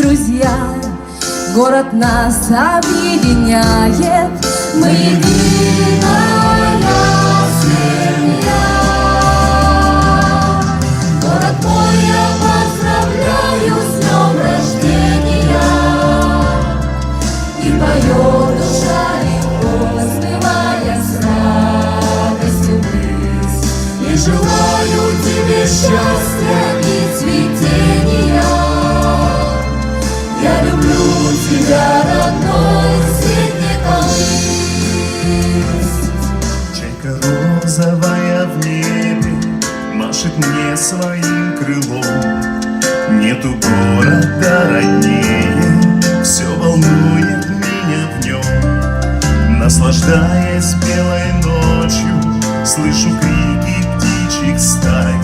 друзья. Город нас объединяет, мы единая семья. Город мой, я поздравляю с днем рождения. И поет душа легко, взмывая с радостью ввысь. И желаю тебе счастья и цветения. Я люблю тебя, родной, светлый. Чайка розовая в небе машет мне своим крылом. Нету города роднее, все волнует меня в нем. Наслаждаясь белой ночью, слышу крики птичьих стай.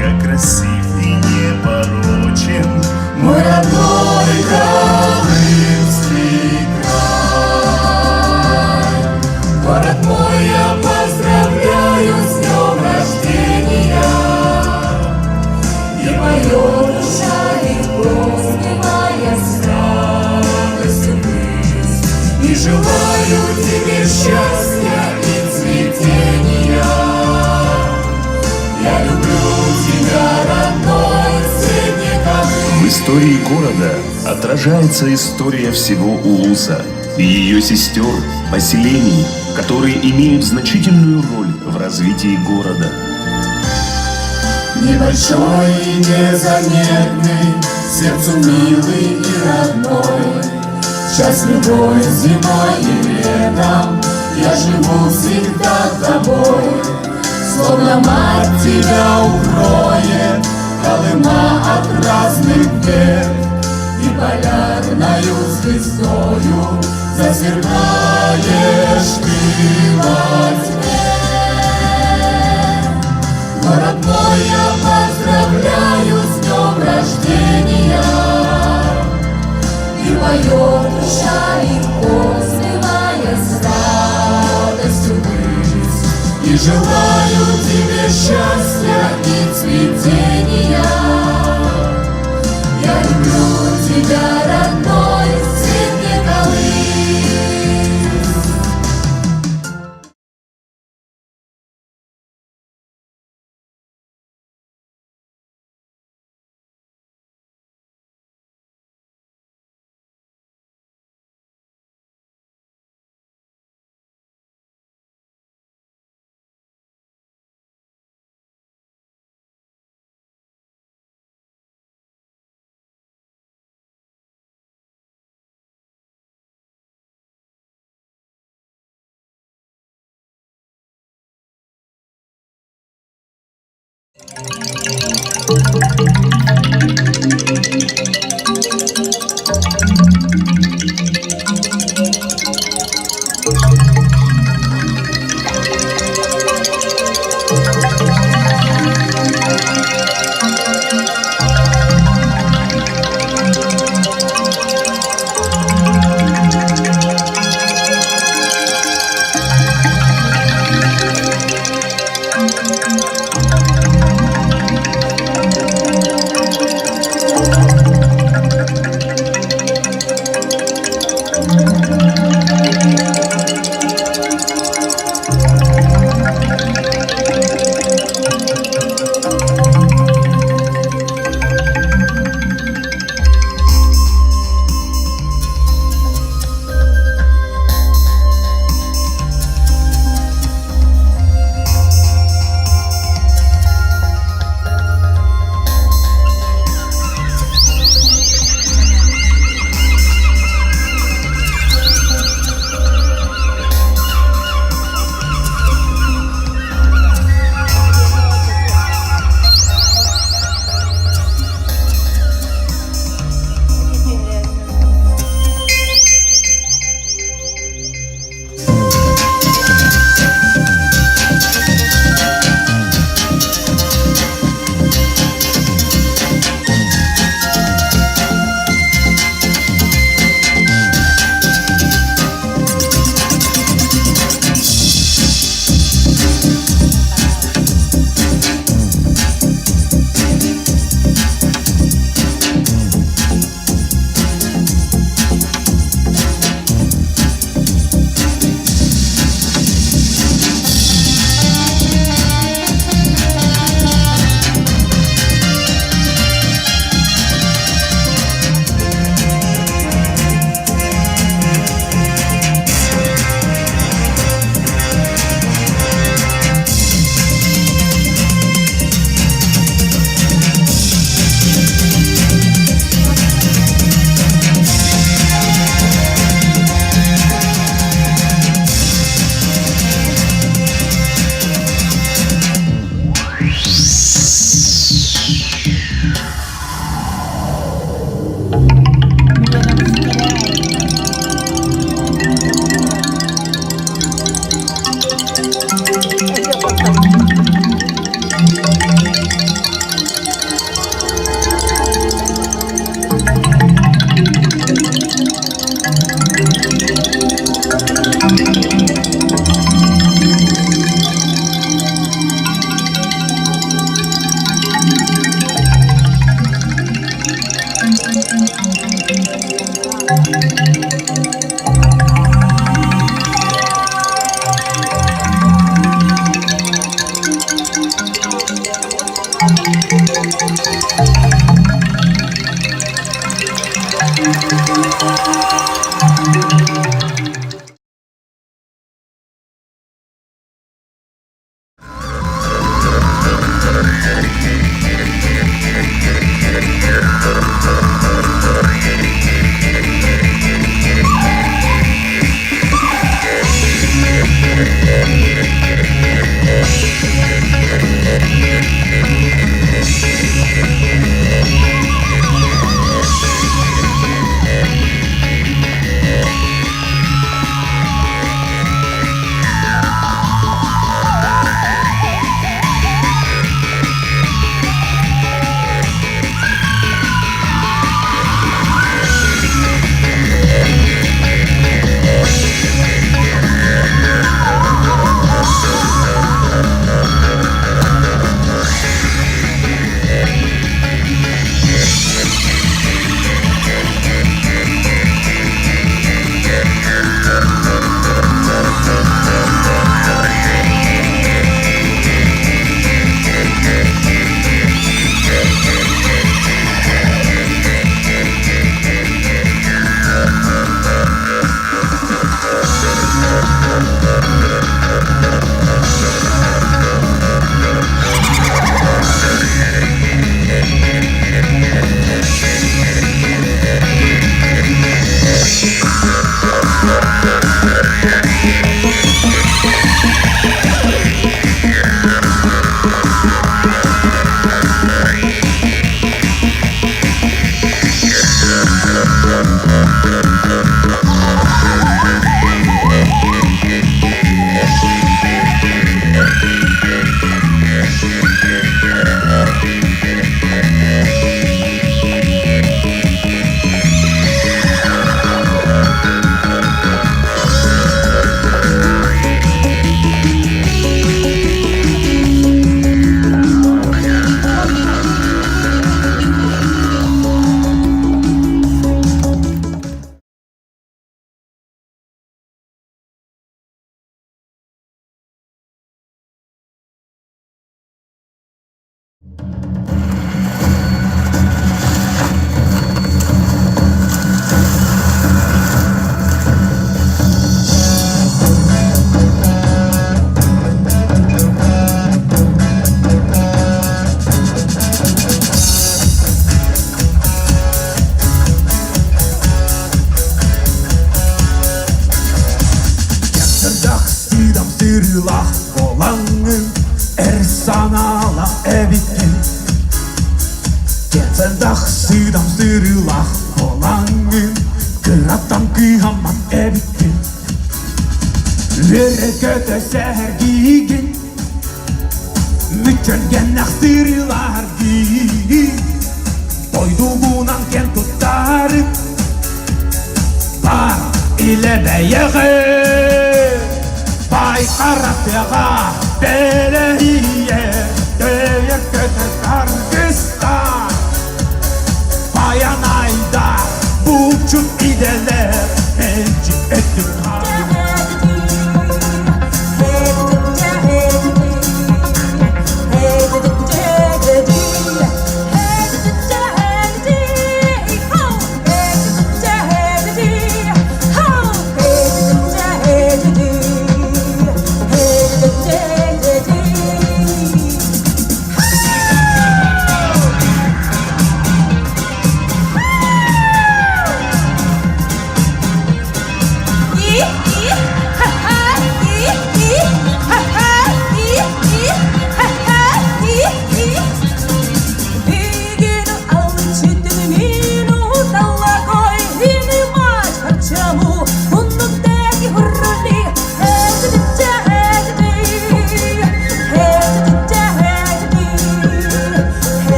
Как красив и непорочен мой родной Крымский край. Город мой, я поздравляю с днем рождения. И поет душа легко, взмывая с радостью ввысь. И желаю тебе счастья и цветения. Я люблю тебя, родной, В истории города отражается история всего Улуса и ее сестер, поселений, которые имеют значительную роль в развитии города. Небольшой и незаметный, сердцу милый и родной. Час любой зимой и летом я живу всегда с тобой. Словно мать тебя укроет Колыма от разных бед, и полярною звездою засверкаешь ты во тьме. Город мой, я поздравляю с днем рождения. И поет душа легко, взмывая с радостью ввысь. И желаю тебе счастья и цветения. Я люблю тебя, родной, цветный колыс.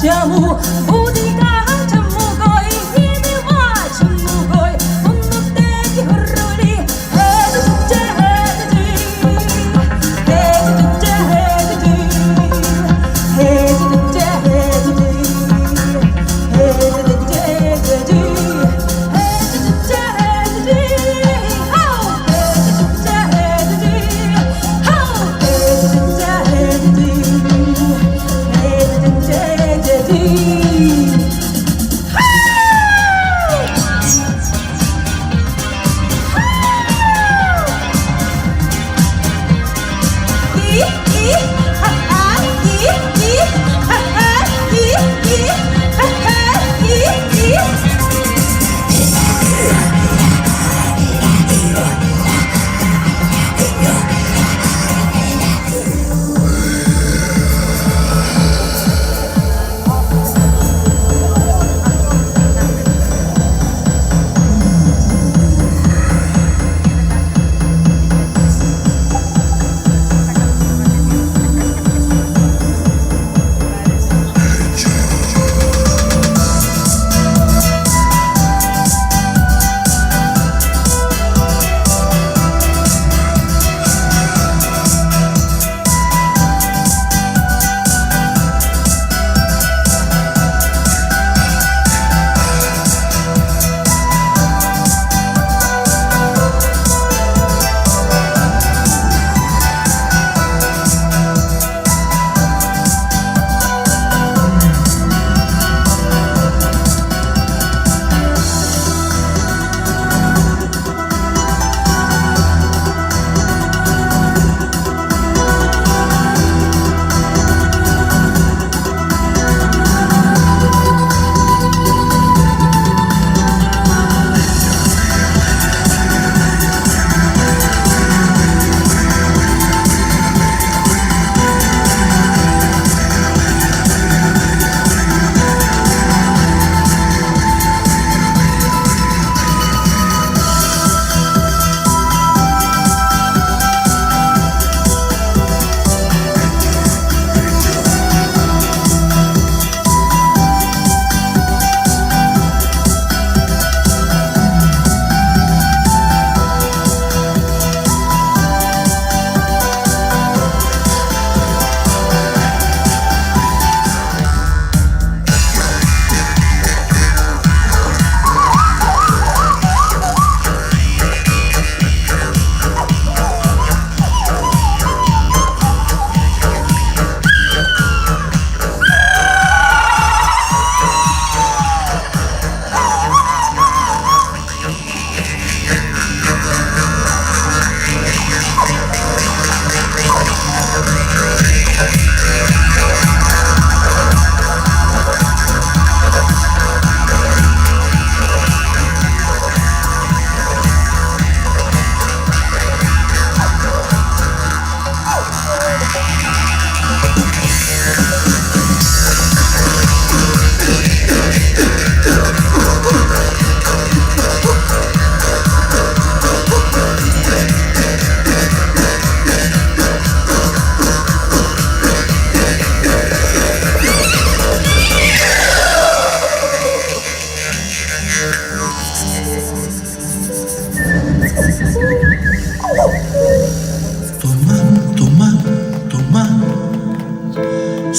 чому будика, чому гой, гіміва, чому гой, воно текі горолі,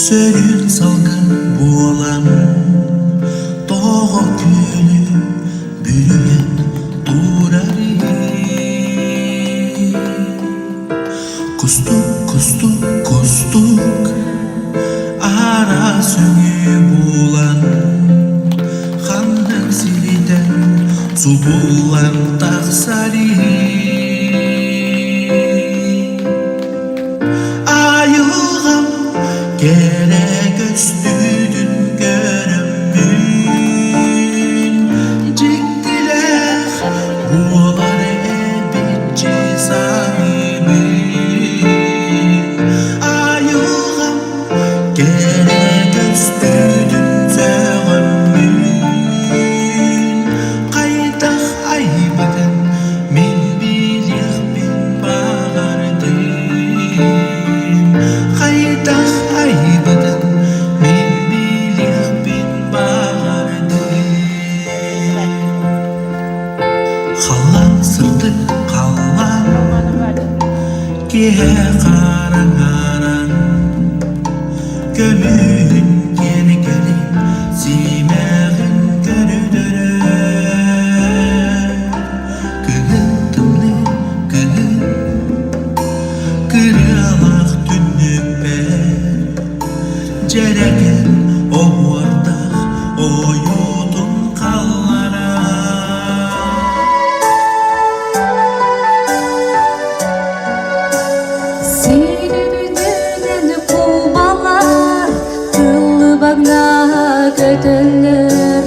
Сөрін салқын болам тоғы күлі бүрген турары Кустук ара сөңі болан Ханның сириден субулан тақсари Айылғам керек өстүдүн көрөммүн Жиктилер булар эбитчи саңымын Айылғам керек өстүдүн сөгөммүн Кайтах айбыдын мен билихпин багардым Кайтах айбыдын Kömüğün geri geri Simeğin görüdürür Kığıntımlı kığın Kırılak tünlük ber Cereken oğurdaq Oyudun kallara Sürürdüğünden kubalar Kıllı bagna götürülür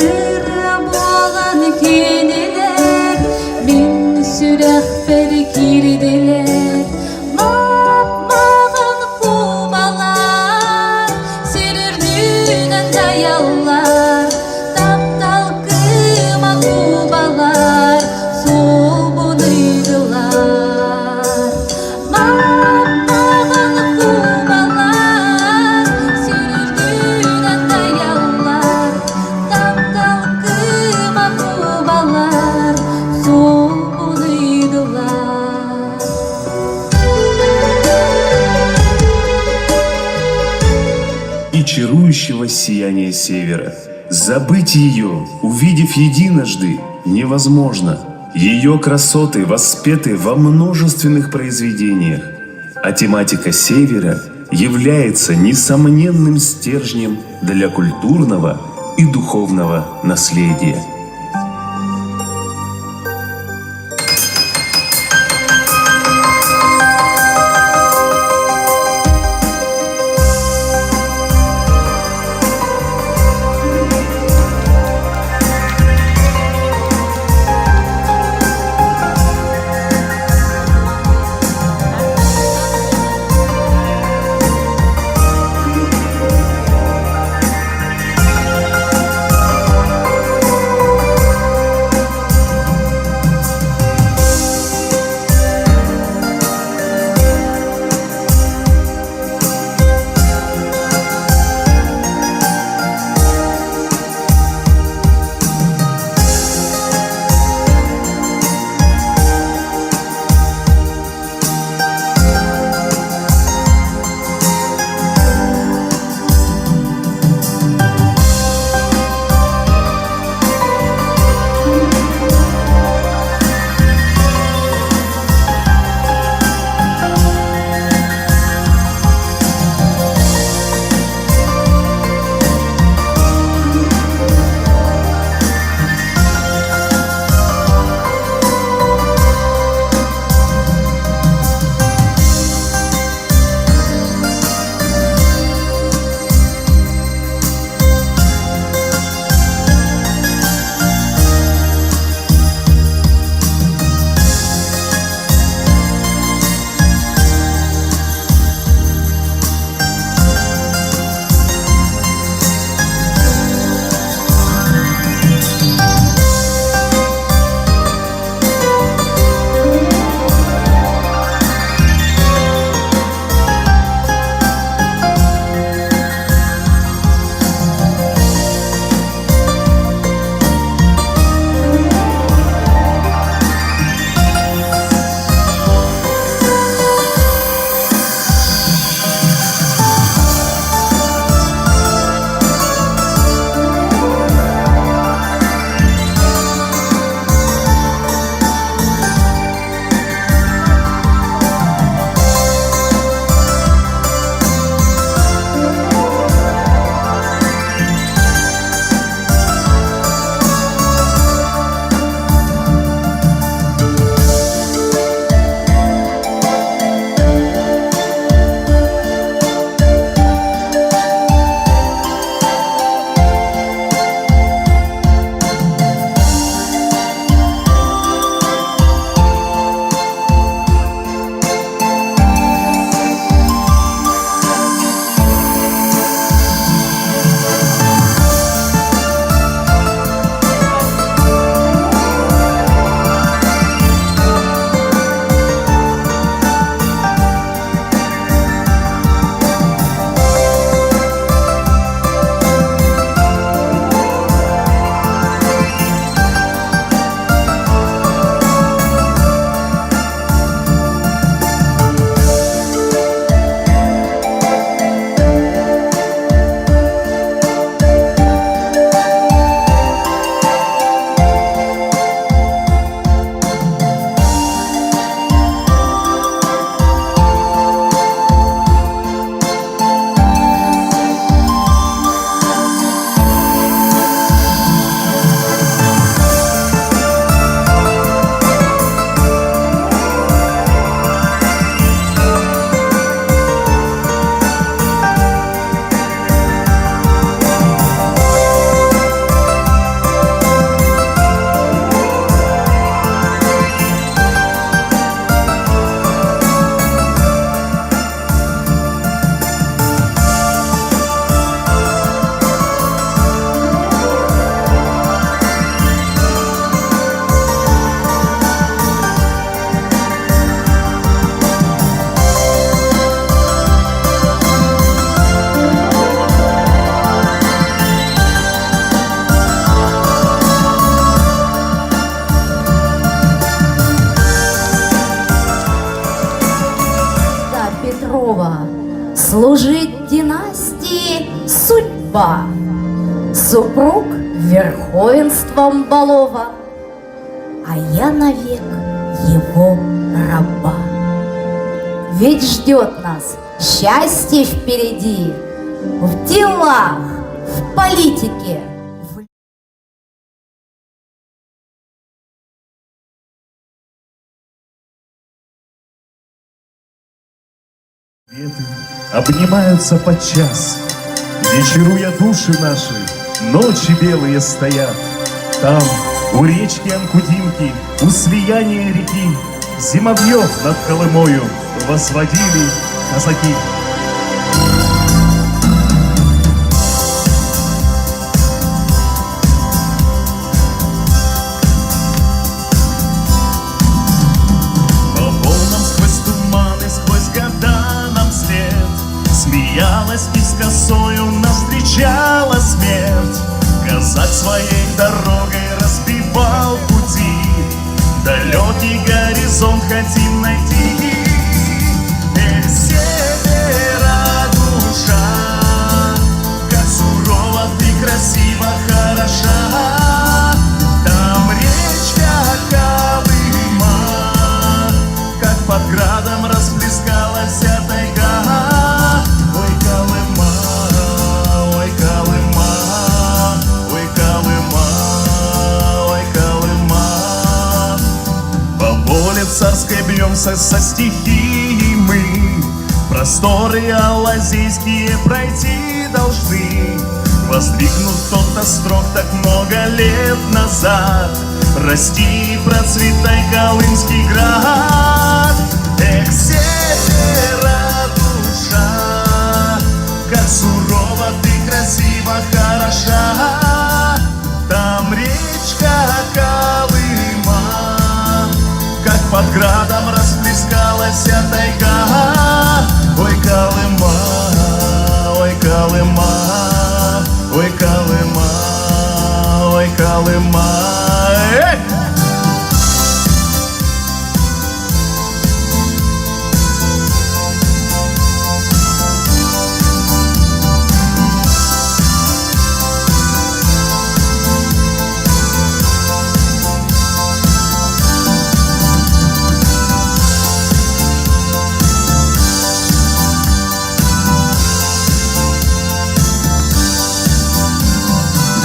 Irra boğan keniler Bin sürek bir girdiler Mapmağın kubalar Sürürdüğünden dayallar Taptal kıma kubalar Soğubunuydular Mapmağın kubalar Sürürdüğünden dayallar Taptal kıma kubalar Soğubunuydular И чарующего сияния севера. Забыть ее, увидев единожды, невозможно. Ее красоты воспеты во множественных произведениях, а тематика севера является несомненным стержнем для культурного и духовного наследия. служить династии судьба. Супруг верховенством балован, а я навек его раба. Ведь ждет нас счастье впереди, в делах, в политике. Веты обнимаются подчас, вечеруя души наши, ночи белые стоят. Там, у речки Анкудинки, у слияния реки, зимовьев над Колымою возводили казаки. Смеялась и с косою навстречала смерть. Казак своей дорогой разбивал пути, далекий горизонт хотим найти. Эх, севера душа, как сурова ты красиво хороша. Там речка Колыма, как под градом расплескалась тайга. Царской бьемся со стихией мы, просторы алазейские пройти должны. Воздвигнут тот острог так много лет назад, расти и процветай, Колымский град. Эх, севера душа, как сурова ты красиво хороша. Там речка Колыма, как под градом расплескалась тайга. Ой, Колыма, ой, Колыма, ой, Колыма, ой, Колыма. Эй!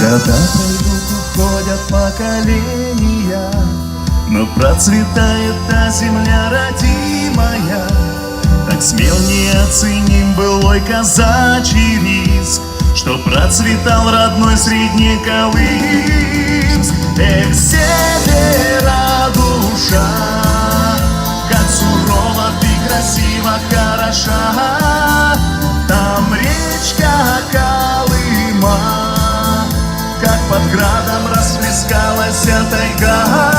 Года пройдут, уходят поколения, но процветает та земля родимая. Так смел неоценим былой казачий риск, что процветал родной Среднеколымск. Эх, севера душа, как сурова ты красиво хороша. Там речка Колыма, как под градом расплескалась тайга.